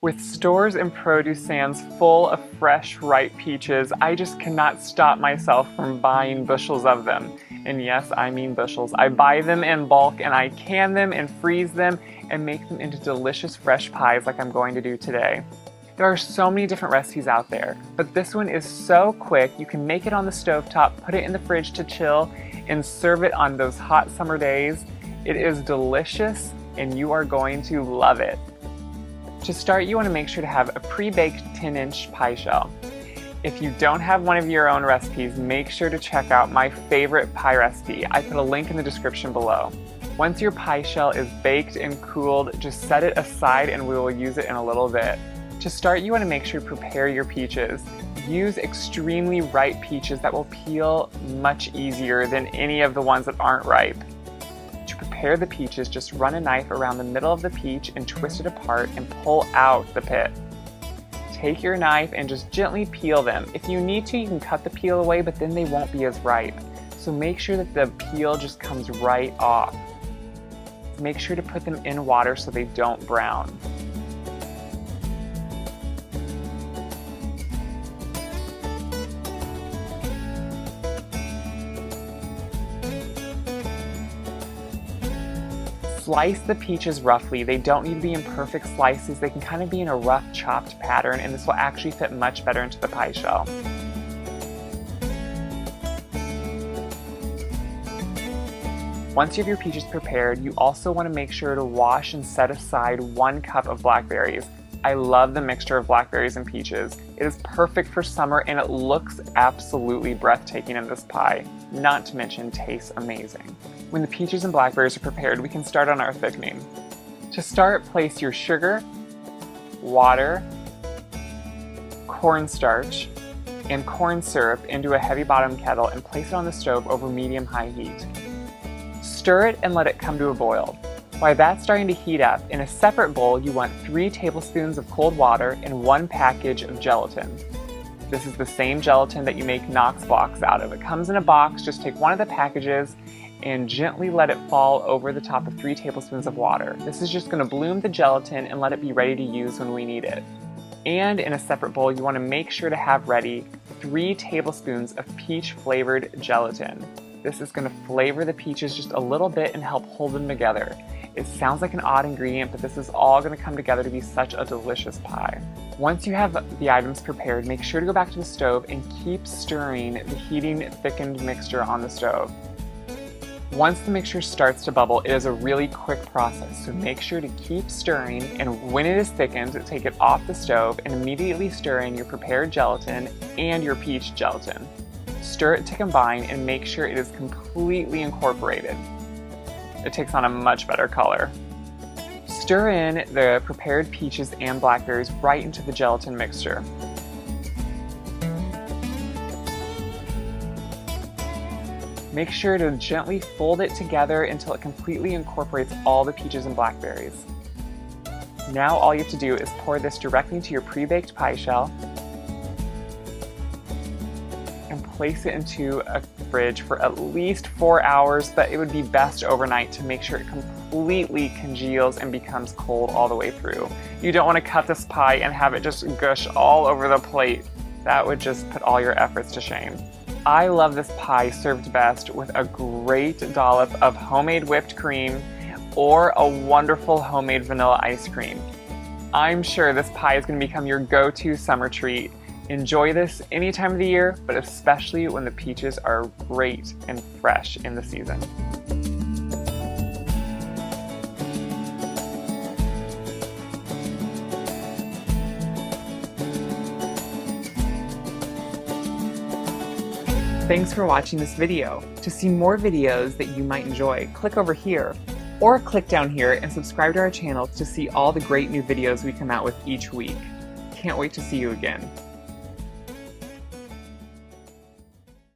With stores and produce stands full of fresh, ripe peaches, I just cannot stop myself from buying bushels of them. And yes, I mean bushels. I buy them in bulk and I can them and freeze them and make them into delicious fresh pies like I'm going to do today. There are so many different recipes out there, but this one is so quick. You can make it on the stovetop, put it in the fridge to chill, and serve it on those hot summer days. It is delicious and you are going to love it. To start, you want to make sure to have a pre-baked 10-inch pie shell. If you don't have one of your own recipes, make sure to check out my favorite pie recipe. I put a link in the description below. Once your pie shell is baked and cooled, just set it aside and we will use it in a little bit. To start, you want to make sure to prepare your peaches. Use extremely ripe peaches that will peel much easier than any of the ones that aren't ripe. To prepare the peaches, just run a knife around the middle of the peach and twist it apart and pull out the pit. Take your knife and just gently peel them. If you need to, you can cut the peel away, but then they won't be as ripe. So make sure that the peel just comes right off. Make sure to put them in water so they don't brown. Slice the peaches roughly. They don't need to be in perfect slices. They can kind of be in a rough chopped pattern, and this will actually fit much better into the pie shell. Once you have your peaches prepared, you also want to make sure to wash and set aside 1 cup of blackberries. I love the mixture of blackberries and peaches. It is perfect for summer and it looks absolutely breathtaking in this pie, not to mention tastes amazing. When the peaches and blackberries are prepared, we can start on our thickening. To start, place your sugar, water, cornstarch, and corn syrup into a heavy bottom kettle and place it on the stove over medium-high heat. Stir it and let it come to a boil. While that's starting to heat up, in a separate bowl you want 3 tablespoons of cold water and 1 package of gelatin. This is the same gelatin that you make Knox blocks out of. It comes in a box. Just take one of the packages and gently let it fall over the top of 3 tablespoons of water. This is just going to bloom the gelatin and let it be ready to use when we need it. And in a separate bowl, you want to make sure to have ready 3 tablespoons of peach flavored gelatin. This is going to flavor the peaches just a little bit and help hold them together. It sounds like an odd ingredient, but this is all going to come together to be such a delicious pie. Once you have the items prepared, make sure to go back to the stove and keep stirring the heating thickened mixture on the stove. Once the mixture starts to bubble, it is a really quick process, so make sure to keep stirring, and when it is thickened, take it off the stove and immediately stir in your prepared gelatin and your peach gelatin. Stir it to combine and make sure it is completely incorporated. It takes on a much better color. Stir in the prepared peaches and blackberries right into the gelatin mixture. Make sure to gently fold it together until it completely incorporates all the peaches and blackberries. Now all you have to do is pour this directly into your pre-baked pie shell and place it into a fridge for at least 4 hours, but it would be best overnight to make sure it completely congeals and becomes cold all the way through. You don't want to cut this pie and have it just gush all over the plate. That would just put all your efforts to shame. I love this pie served best with a great dollop of homemade whipped cream or a wonderful homemade vanilla ice cream. I'm sure this pie is going to become your go-to summer treat. Enjoy this any time of the year, but especially when the peaches are great and fresh in the season. Thanks for watching this video. To see more videos that you might enjoy, click over here, or click down here and subscribe to our channel to see all the great new videos we come out with each week. Can't wait to see you again.